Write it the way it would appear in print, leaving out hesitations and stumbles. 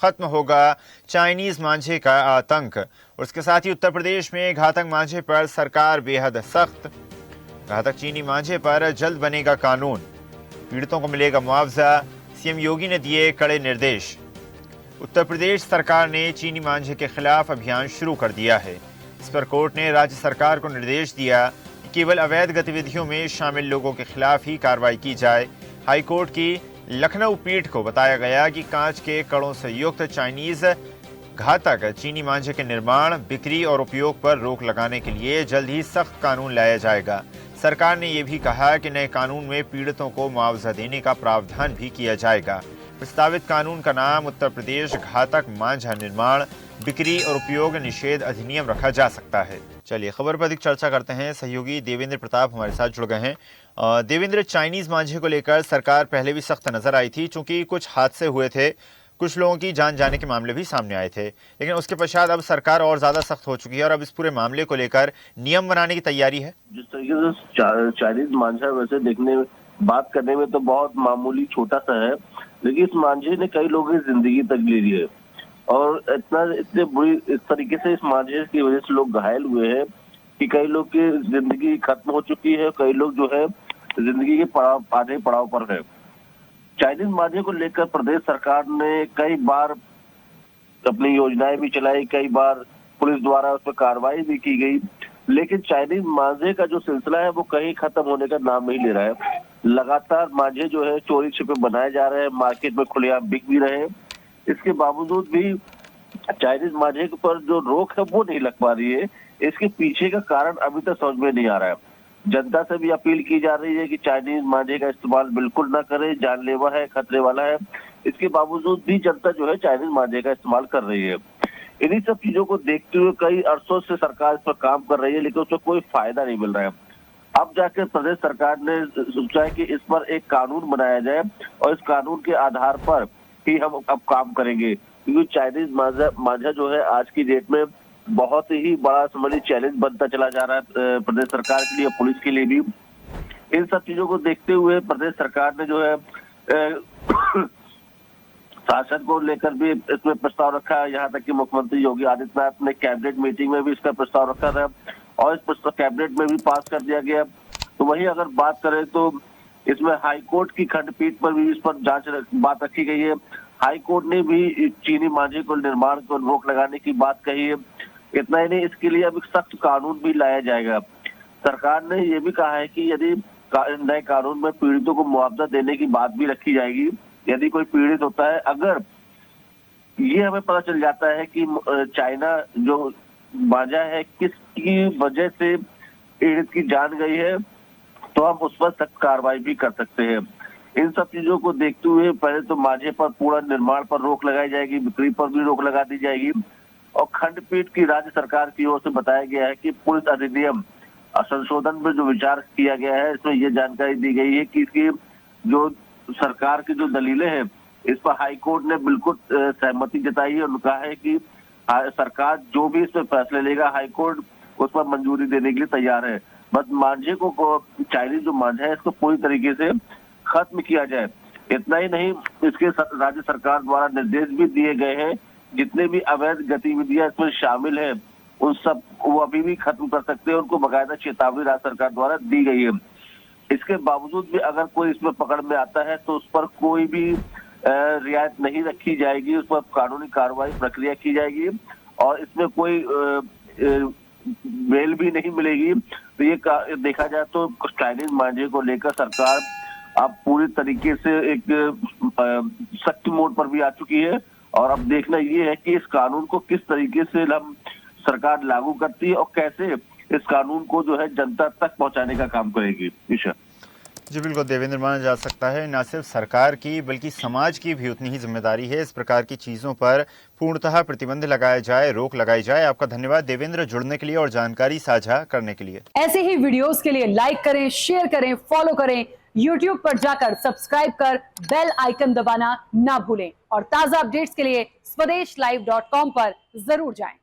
खत्म होगा चाइनीज मांझे का आतंक। और इसके साथ ही उत्तर प्रदेश में घातक मांझे पर सरकार बेहद सख्त। घातक चीनी मांझे पर जल्द बनेगा कानून, पीड़ितों को मिलेगा मुआवजा। सीएम योगी ने दिए कड़े निर्देश। उत्तर प्रदेश सरकार ने चीनी मांझे के खिलाफ अभियान शुरू कर दिया है। इस पर कोर्ट ने राज्य सरकार को निर्देश दिया कि केवल अवैध गतिविधियों में शामिल लोगों के खिलाफ ही कार्रवाई की जाए। हाईकोर्ट की लखनऊ पीठ को बताया गया कि कांच के कड़ों से युक्त चाइनीज घातक चीनी मांझे के निर्माण, बिक्री और उपयोग पर रोक लगाने के लिए जल्द ही सख्त कानून लाया जाएगा। सरकार ने यह भी कहा कि नए कानून में पीड़ितों को मुआवजा देने का प्रावधान भी किया जाएगा। प्रस्तावित कानून का नाम उत्तर प्रदेश घातक मांझा निर्माण, बिक्री और उपयोग निषेध अधिनियम रखा जा सकता है। चलिए खबर पर अधिक चर्चा करते हैं। सहयोगी देवेंद्र प्रताप हमारे साथ जुड़ गए हैं। देवेंद्र, चाइनीज मांझे को लेकर सरकार पहले भी सख्त नजर आई थी, चूंकि कुछ हादसे हुए थे, कुछ लोगों की जान जाने के मामले भी सामने आए थे, लेकिन उसके पश्चात अब सरकार और ज्यादा सख्त हो चुकी है और अब इस पूरे मामले को लेकर नियम बनाने की तैयारी है। जिस तरीके से चाइनीज मांझा वैसे देखने में, बात करने में तो बहुत मामूली छोटा सा है, लेकिन इस मांझे ने कई लोगों की जिंदगी तक ले ली है और इतने बुरी इस तरीके से इस मांझे की वजह से लोग घायल हुए हैं कि कई लोग की जिंदगी खत्म हो चुकी है, कई लोग जो है जिंदगी के आधे पड़ाव पर है। चाइनीज मांझे को लेकर प्रदेश सरकार ने कई बार अपनी योजनाएं भी चलाई, कई बार पुलिस द्वारा उस पर कार्रवाई भी की गई, लेकिन चाइनीज मांझे का जो सिलसिला है वो कहीं खत्म होने का नाम नहीं ले रहा है। लगातार मांझे जो है चोरी छिपे बनाए जा रहे हैं, मार्केट में खुलेआम बिक भी रहे हैं। इसके बावजूद भी चाइनीज मांझे पर जो रोक है वो नहीं लग पा रही है। इसके पीछे का कारण अभी तक समझ में नहीं आ रहा है। जनता से भी अपील की जा रही है कि चाइनीज मांझे का इस्तेमाल बिल्कुल ना करें, जानलेवा है, खतरे वाला है। इसके बावजूद भी जनता जो है चाइनीज मांझे का इस्तेमाल कर रही है। इन्हीं सब चीजों को देखते हुए कई अरसों से सरकार इस पर काम कर रही है, लेकिन उसमें कोई फायदा नहीं मिल रहा है। अब जाकर प्रदेश सरकार ने सोचा है कि इस पर एक कानून बनाया जाए और इस कानून के आधार पर ही हम अब काम करेंगे, क्योंकि चाइनीज मांझा जो है आज की डेट में बहुत ही बड़ा समझिए चैलेंज बनता चला जा रहा है प्रदेश सरकार के लिए, पुलिस के लिए भी। इन सब चीजों को देखते हुए प्रदेश सरकार ने जो है शासन को लेकर भी इसमें प्रस्ताव रखा है। यहाँ तक कि मुख्यमंत्री योगी आदित्यनाथ ने कैबिनेट मीटिंग में भी इसका प्रस्ताव रखा था और इस प्रस्ताव कैबिनेट में भी पास कर दिया गया। तो वही अगर बात करें तो इसमें हाईकोर्ट की खंडपीठ पर भी इस पर बात रखी गई है। हाईकोर्ट ने भी चीनी मांझे को निर्माण को रोक लगाने की बात कही है। इतना ही नहीं, इसके लिए अब एक सख्त कानून भी लाया जाएगा। सरकार ने यह भी कहा है कि यदि नए कानून में पीड़ितों को मुआवजा देने की बात भी रखी जाएगी। यदि कोई पीड़ित होता है, अगर ये हमें पता चल जाता है कि चाइना जो मांझा है किसकी वजह से पीड़ित की जान गई है, तो हम उस पर सख्त कार्रवाई भी कर सकते हैं। इन सब चीजों को देखते हुए पहले तो मांझे पर पूरा निर्माण पर रोक लगाई जाएगी, बिक्री पर भी रोक लगा दी जाएगी। और खंडपीठ की राज्य सरकार की ओर से बताया गया है कि पुलिस अधिनियम संशोधन में जो विचार किया गया है, इसमें यह जानकारी दी गई है कि इसकी जो सरकार की जो दलीलें हैं, इस पर हाईकोर्ट ने बिल्कुल सहमति जताई है और कहा है कि सरकार जो भी इस पर फैसले लेगा, हाईकोर्ट उस पर मंजूरी देने के लिए तैयार है। बस मांझे को चाइनीज जो मांझा है इसको पूरी तरीके से खत्म किया जाए। इतना ही नहीं, इसके राज्य सरकार द्वारा निर्देश भी दिए गए हैं, जितने भी अवैध गतिविधियां इसमें शामिल है उन सब वो अभी भी खत्म कर सकते हैं। उनको बाकायदा चेतावनी राज्य सरकार द्वारा दी गई है। इसके बावजूद भी अगर कोई इसमें पकड़ में आता है तो उस पर कोई भी रियायत नहीं रखी जाएगी, उस पर कानूनी कार्रवाई प्रक्रिया की जाएगी और इसमें कोई बेल भी नहीं मिलेगी। तो ये देखा जाए तो चाइनीज मांझे को लेकर सरकार अब पूरी तरीके से एक सख्त मोड पर भी आ चुकी है और अब देखना ये है कि इस कानून को किस तरीके से हम सरकार लागू करती है और कैसे इस कानून को जो है जनता तक पहुंचाने का काम करेगी। ईशा जी बिल्कुल देवेंद्र, माना जा सकता है न सिर्फ सरकार की बल्कि समाज की भी उतनी ही जिम्मेदारी है इस प्रकार की चीज़ों पर पूर्णतः प्रतिबंध लगाया जाए, रोक लगाई जाए। आपका धन्यवाद देवेंद्र, जुड़ने के लिए और जानकारी साझा करने के लिए। ऐसे ही वीडियोस के लिए लाइक करें, शेयर करें, फॉलो करें, YouTube पर जाकर सब्सक्राइब कर बेल आइकन दबाना ना भूलें और ताज़ा अपडेट्स के लिए स्वदेशलाइव.com पर जरूर जाएं।